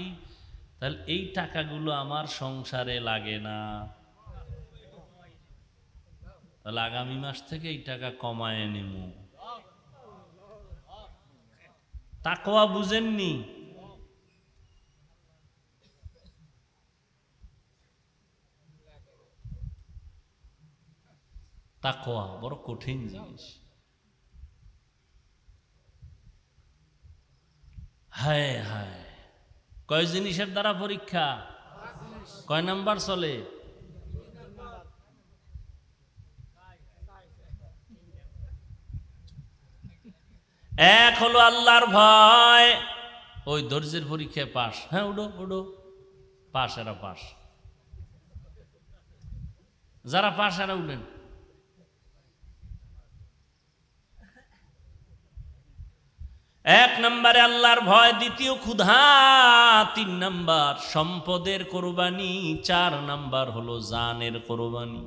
তাহলে এই টাকাগুলো আমার সংসারে লাগে না, তাহলে আগামী মাস থেকে এই টাকা কমায় নিব। তাকওয়া বুঝেননি? তাকওয়া বড় কঠিন জিনিস। হায় হায়, কয় জিনিসের দ্বারা পরীক্ষা? কয় নাম্বার চলে? এক হলো আল্লাহর ভয়, ওই ধৈর্যের পরীক্ষায় পাস। হ্যাঁ উডো উডো, পাস, এরা পাস। যারা পাস এরা উঠেন। এক নম্বরে আল্লাহর ভয়, দ্বিতীয় ক্ষুধা, 3 নাম্বার সম্পদের কোরবানি, 4 নাম্বার হলো জানের কোরবানি,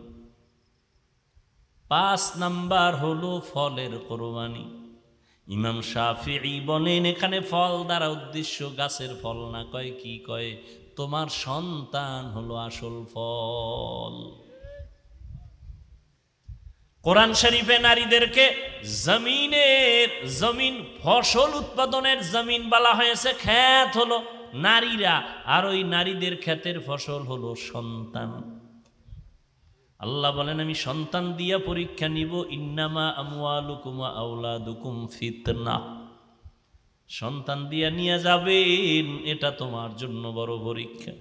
5 নাম্বার হলো ফলের কোরবানি। ইমাম শাফিঈ বলেন এখানে ফল দ্বারা উদ্দেশ্য গাছের ফল না, কয় কি কয় তোমার সন্তান হলো আসল ফল। কোরআন শরীফে নারীদেরকে জমিন ফসল উৎপাদনের জমিন বলা হয়েছে, ক্ষেত হলো নারীরা, আর ওই নারীদের ক্ষেতের ফসল হলো সন্তান। আল্লাহ বলেন আমি সন্তান দিয়া পরীক্ষা নিব, ইন্নামা আমওয়ালুকুম ওয়া আওলাদুকুম ফিতনা। সন্তান দিয়া নিয়ে যাবেন, এটা তোমার জন্য বড় পরীক্ষা।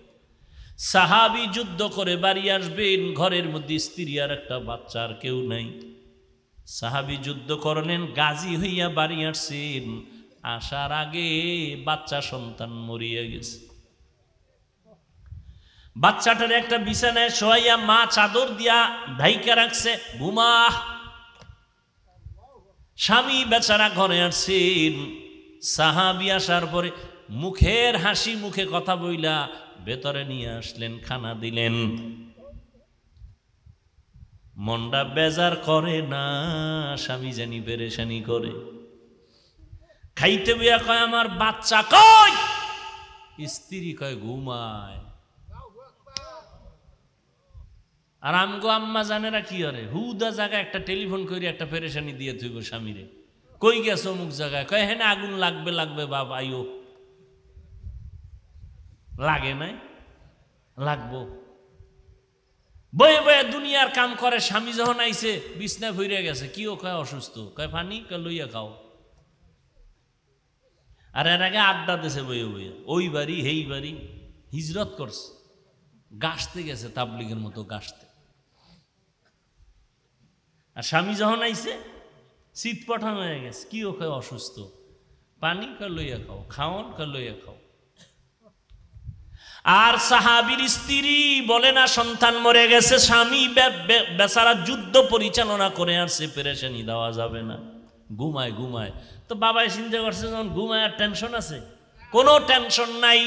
সাহাবী যুদ্ধ করে বাড়ি আসবেন, ঘরের মধ্যে স্ত্রী আর একটা বাচ্চা, আর কেউ নাই। সাহাবী যুদ্ধ করলেন, গাজী হইয়া বাড়ি আসছেন, আসার আগে বাচ্চা সন্তান মরিয়া গেছে। বাচ্চাটার একটা বিছানায় শোয়াইয়া মা চাদর দিয়া ঢাইকা রাখছে, ঘুমা। স্বামী বেচারা ঘরে আসছেন, সাহাবী আসার পরে মুখের হাসি মুখে কথা বইলা ভেতরে নিয়ে আসলেন, খানা দিলেন। মনটা বেজার করে না, স্বামী জানি পেরেশানি করে। খাইতে বইয়া কয় আমার বাচ্চা কই? স্ত্রী কয় ঘুমায়। আর আমগো আম্মা জানেরা কি করে, হুদা জায়গায় একটা টেলিফোন করে একটা পেরেশানি দিয়ে থইব স্বামীরে, কই গেছো অমুক জায়গায়, কয় হ্যাঁ আগুন লাগবে বাবা, আইও। লাগে নাই, লাগবো। বয়ে বয়ে দুনিয়ার কাম করে, স্বামী যখন আইছে বিছনায় ভইরা গেছে, কি ও কয় অসুস্থ, কয় পানি, কয় লইয়া খাও। আর এর আগে আড্ডা দেশে বয়ে বইয়া, ওই বাড়ি হেই বাড়ি, হিজরত করছে। গাছতে গেছে, তাবলিগের মতো গাছতে। আর স্বামী যখন আইছে শীত পাঠান হয়ে গেছে, কি ওকে অসুস্থ, পানি কা লইয়া খাও, খাওয়ান কা লইয়া খাও। আর সাহাবীর স্ত্রী বলে না সন্তান মরে গেছে, স্বামী বেচারা যুদ্ধ পরিচালনা করে আসছে, পেরেশানি দেওয়া যাবে না, ঘুমায় ঘুমায়। তো বাবাই চিন্তা করছে যখন ঘুমায় আর টেনশন আছে, কোনো টেনশন নাই।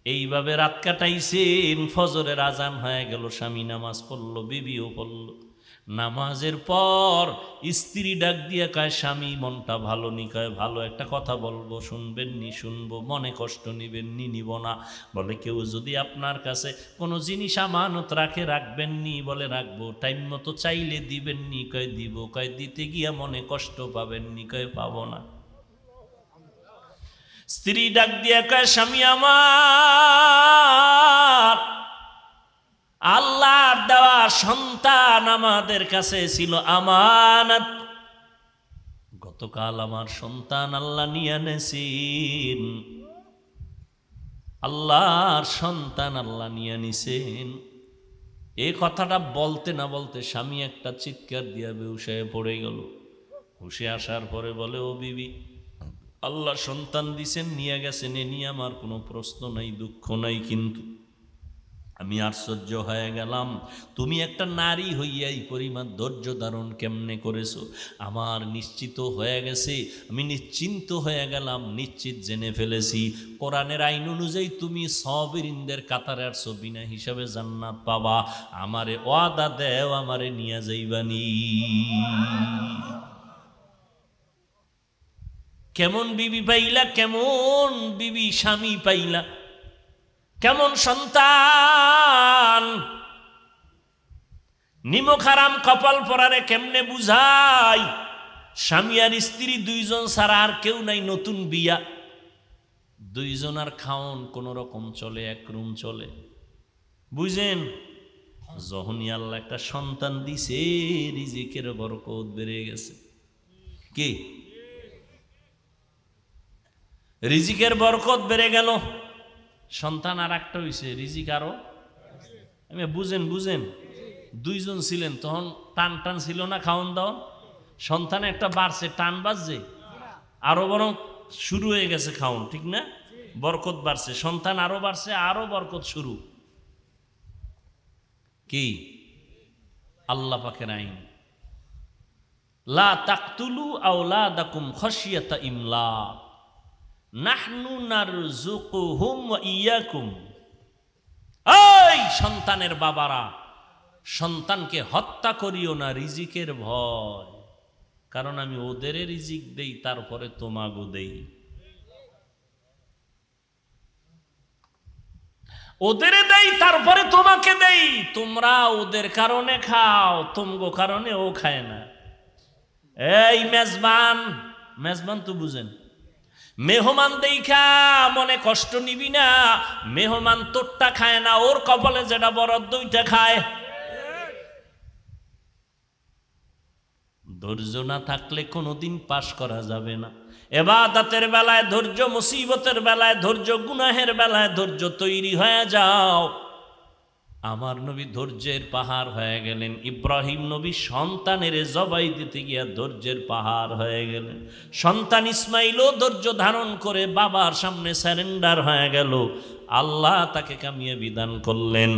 এইভাবে রাত কাটাইছেন, ফজরের আজান হয়ে গেল, স্বামী নামাজ পড়লো, বিবিও পড়লো। নামাজের পর স্ত্রী ডাক দিয়ে কয়, স্বামী মনটা ভালো নি? কয় ভালো, একটা কথা বলবো, শুনবেন নি? শুনবো। মনে কষ্ট নিবেন নি? নিব না। বলে কেউ যদি আপনার কাছে কোনো জিনিস আমানত রাখে, রাখবেন নি? বলে রাখবো। টাইম মতো চাইলে দিবেন নি? কয় দিব। কয় দিতে গিয়া মনে কষ্ট পাবেন নি? কয় পাবো না। স্ত্রী ডাক দিয়ে কয়, স্বামী আমার, আল্লাহর দেওয়া সন্তান আমাদের কাছে ছিল আমানত। গতকাল আমার সন্তান আল্লাহ নিয়ে নেছেন, আল্লাহর সন্তান আল্লাহ নিয়ে নিছেন। এই কথাটা বলতে না বলতে স্বামী একটা চিৎকার দিয়া বেহুশ হয়ে পড়ে গেল। হুশে আসার পরে বলে, ও বিবি, আল্লাহ সন্তান দিছেন, নিয়ে গেছেন, এ নিয়ে আমার কোনো প্রশ্ন নাই, দুঃখ নাই, কিন্তু আমি আশ্চর্য হয়ে গেলাম, তুমি একটা নারী হইয়া এই পরিমাণ ধৈর্য ধারণ কেমনে করেছো? আমার নিশ্চিত হয়ে গেছে, আমি নিশ্চিন্ত হয়ে গেলাম, নিশ্চিত জেনে ফেলেছি, কোরআনের আইন অনুযায়ী তুমি সাবিরিনদের কাতারে আসছো, বিনা হিসাবে জান্নাত পাবা। আমারে ওয়াদা দেও, আমারে নিয়ে যাইবানি। কেমন বিবি পাইলা, কেমন বিবি স্বামী পাইলা, কেমন সন্তান? নিমক হারাম কপাল পরারে কেমনে বুঝাই? স্বামী আর স্ত্রী দুইজন ছাড়া আর কেউ নাই, নতুন বিয়া, দুইজন আর খাওন কোন রকম চলে, এক রুম চলে, বুঝেন? যখনই আল্লাহ একটা সন্তান দিছে, রিজিকের বরকত বেড়ে গেছে। কি? রিজিকের বরকত বেড়ে গেল। সন্তান আর একটা হইছে, রিজিক আরো। আমি বুঝেন, বুঝেন, দুইজন ছিলেন তখন টান টান ছিল না খাওন দাওন, সন্তান একটা বাড়ছে, টান বাজছে, আরো বরং শুরু হয়ে গেছে খাওন, ঠিক না? বরকত বাড়ছে, সন্তান আরো বাড়ছে, আরো বরকত শুরু। কি? আল্লাহ পাকের আইন, লা তাকতুলু আওলাদাকুম খাশিয়াতা ইমলাক, নাহনু নারযুকুহুম ওয়া ইয়্যাকুম। এই সন্তানের বাবারা, সন্তানকে হত্যা করিও না রিজিকের ভয়, কারণ আমি ওদের রিজিক দেই, তারপরে তোমাগো দেই। ওদের দেই, তারপরে তোমাকে দেই। তোমরা ওদের কারণে খাও, তোমগো কারণে ও খায় না। এই মেজবান, মেজবান তো বুঝেন, মেহমান দেখা মনে কষ্ট নিবি না। মেহমান তোরটা খায় না, ওর কপালে যেটা বরাদ্দ ওইটা খায়। ধৈর্য না থাকলে কোনোদিন পাশ করা যাবে না। ইবাদতের বেলায় ধৈর্য, মুসিবতের বেলায় ধৈর্য, গুনাহের বেলায় ধৈর্য, তৈরি হয়ে যাও। আমার নবী ধৈর্যের পাহাড় হয়ে গেলেন। ইব্রাহিম নবী সন্তানের জবাই দিতে গিয়া ধৈর্যের পাহাড় হয়ে গেলেন। সন্তান ইসমাইলও ধৈর্য ধারণ করে বাবার সামনে স্যারেন্ডার হয়ে গেল। আল্লাহ তাকে কামিয়ে বিধান করলেন।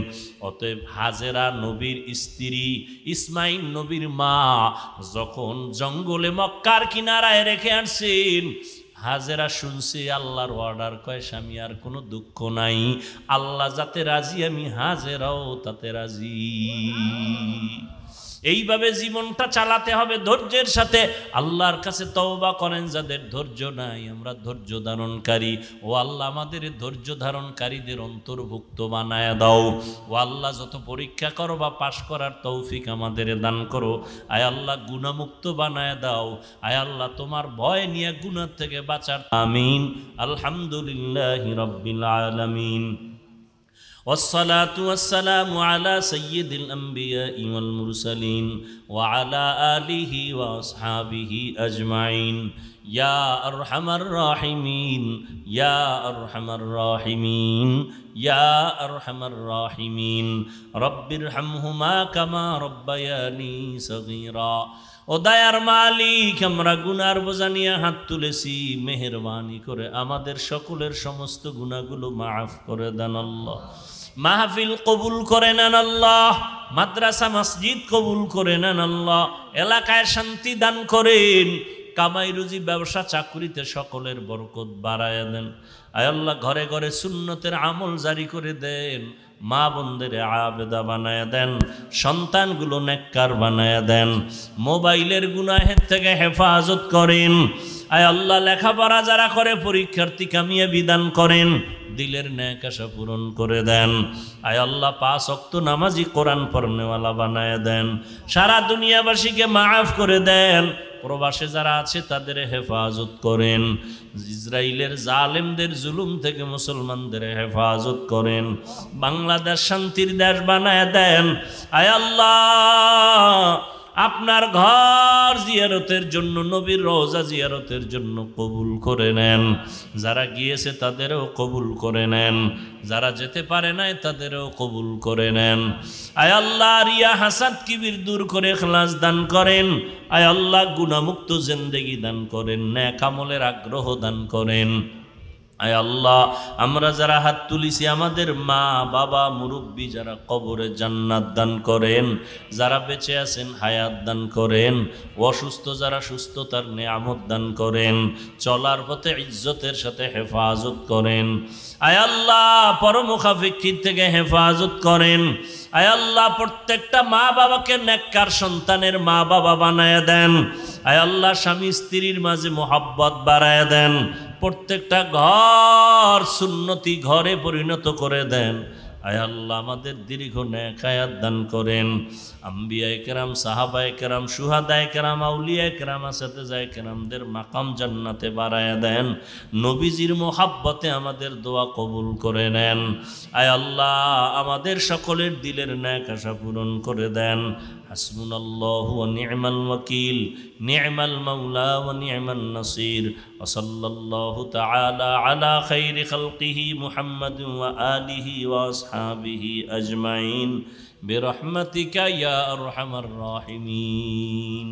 অতএব হাজেরা নবীর স্ত্রী, ইসমাইল নবীর মা যখন জঙ্গলে মক্কার কিনারায় রেখে আসছেন, হাজেরা শুনছে আল্লাহর অর্ডার, কয় স্বামী আর কোনো দুঃখ নাই, আল্লাহ যাতে রাজি আমি হাজেরাও তাতে রাজি। এইভাবে জীবনটা চালাতে হবে ধৈর্যের সাথে। আল্লাহর কাছে তওবা করেন যাদের ধৈর্য নাই, আমরা ধৈর্য ধারণকারী। ও আল্লাহ আমাদের ধৈর্য ধারণকারীদের অন্তর্ভুক্ত বানায়া দাও। ও আল্লাহ যত পরীক্ষা করো বা পাশ করার তৌফিক আমাদের দান করো। আয় আল্লাহ গুনাহমুক্ত বানায়া দাও। আয় আল্লাহ তোমার ভয় নিয়ে গুনাহ থেকে বাঁচার। আমিন। আলহামদুলিল্লাহি রাব্বিল আলামিন। والصلاة والسلام على سيد الأنبياء والمرسلين وعلى آله وأصحابه أجمعين يا أرحم الراحمين يا أرحم الراحمين يا أرحم الراحمين رب ارحمهما كما ربياني صغيرا ও দয়ার মালিক, আমরা গুনার বোঝা নিয়ে হাত তুলেছি, মেহেরবানি করে আমাদের সকলের সমস্ত গুনাহগুলো মাফ করে দেন আল্লাহ। মাহফিল কবুল করে নেন আল্লাহ, মাদ্রাসা মসজিদ কবুল করে নেন আল্লাহ, এলাকায় শান্তি দান করেন, কামাই রুজি ব্যবসা চাকরিতে সকলের বরকত বাড়ায় দেন। আয় আল্লাহ, ঘরে ঘরে সুন্নতের আমল জারি করে দেন, মা বোনদের আবেদা বানায় দেন, সন্তানগুলো নেককার বানায় দেন, মোবাইলের গুনাহের থেকে হেফাজত করেন। আয় আল্লাহ, লেখাপড়া যারা করে পরীক্ষার্থী কামিয়াবি দান করেন, দিলের ন্যাক আশা পূরণ করে দেন। আয় আল্লাহ, 5 ওয়াক্ত নামাজি কোরআন পড়নেওয়ালা বানায় দেন, সারা দুনিয়াবাসীকে মাফ করে দেন। প্রবাসে যারা আছে তাদের হেফাজত করেন, ইসরায়েলের জালেমদের জুলুম থেকে মুসলমানদের হেফাজত করেন, বাংলাদেশ শান্তির দেশ বানায় দেন। আয় আল্লাহ, আপনার ঘর জিয়ারতের জন্য, নবীর রওজা জিয়ারতের জন্য কবুল করে নেন। যারা গিয়েছে তাদেরও কবুল করে নেন, যারা যেতে পারে নাই তাদেরও কবুল করে নেন। আয় আল্লাহ, রিয়া হাসাদ কিবির দূর করে ইখলাস দান করেন। আয় আল্লাহ, গুনাহমুক্ত জিন্দেগি দান করেন, নেক আমলের আগ্রহ দান করেন। আয় আল্লাহ, আমরা যারা হাত তুলিছি আমাদের মা বাবা মুরব্বী যারা, কবরে জান্নাত দান করেন, যারা বেঁচে আছেন হায়াত দান করেন, অসুস্থ যারা সুস্থতার নেয়ামত দান করেন, চলার পথে ইজ্জতের সাথে হেফাজত করেন। আয় আল্লাহ, পরমুখাফিক্ষির থেকে হেফাজত করেন। আয় আল্লাহ, প্রত্যেকটা মা বাবাকে নেককার সন্তানের মা বাবা বানায় দেন। আয় আল্লাহ, স্বামী স্ত্রীর মাঝে মোহাব্বত বাড়ায় দেন, প্রত্যেকটা ঘর সুন্নতি ঘরে পরিণত করে দেন। আয় আল্লাহ, আমাদের দীর্ঘ নেক হায়াত দান করেন। আম্বিয়ায়ে কেরাম, সাহাবায়ে কেরাম, শুহাদায়ে কেরাম, আউলিয়ায়ে কেরাম, আসাতেজায়ে কেরামদের মাকাম জান্নাতে বাড়ায়া দেন। নবীজির মোহাব্বতে আমাদের দোয়া কবুল করে নেন। আয় আল্লাহ, আমাদের সকলের দিলের নেক আশা পূরণ করে দেন। হাসবুনাল্লাহু ওয়া নি'মাল ওয়াকিল, নি'মাল মাওলা ওয়া নি'মান নাসির। ওয়া সাল্লাল্লাহু তাআলা আলা খাইরি খালকিহি মুহাম্মাদিন ওয়া আলিহি ওয়া আসহাবিহি আজমাইন বিরহমাতিকা ইয়া আরহামার রাহিমিন।